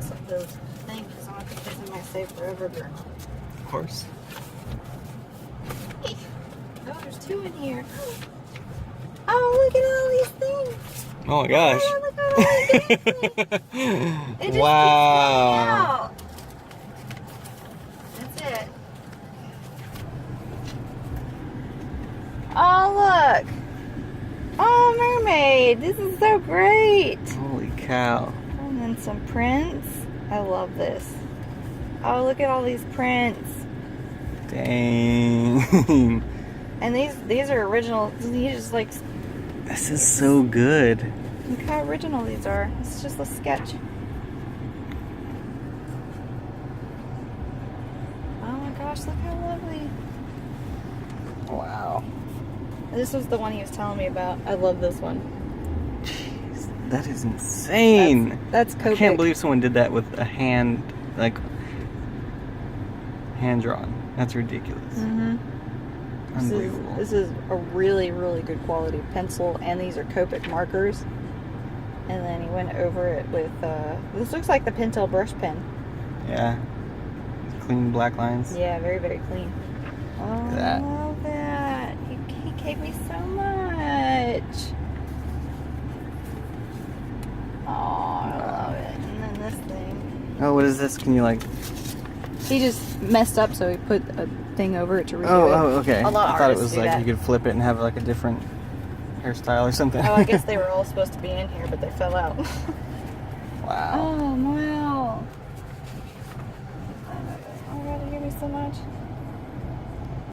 mess up those things because I want to put this in my Save Forever journal. Of course. Hey. Oh, there's 2 in here. Oh, look at all these things. Oh my gosh. Oh, look at all these things. It just Wow. keeps coming out. That's it. Oh, look. Oh, mermaid. This is so great. Holy cow. And then some prints. I love this. Oh, look at all these prints. Dang. And these are original. These just like, This is so good. look how original these are. It's just a sketch. Oh my gosh, look how lovely. Wow. This was the one he was telling me about. I love this one. Jeez, that is insane. That's I Copic. can't believe someone did that with a hand, like, hand drawn. That's ridiculous. Mm-hmm. Unbelievable. This is a really, really good quality pencil, and these are Copic markers. And then he went over it with, this looks like the Pentel brush pen. Yeah. Clean black lines. Yeah, very, very clean. Oh, at I that. love that. He gave me so much. Oh, I love it. And then this thing. Oh, what is this? Can you like... He just messed up, so he put a thing over it to redo it. Oh, okay. A lot of I thought it artists was do like that. you could flip it and have like a different hairstyle or something. Oh, I guess they were all supposed to be in here, but they fell out. Wow. Oh, wow. Oh, God, he gave me so much.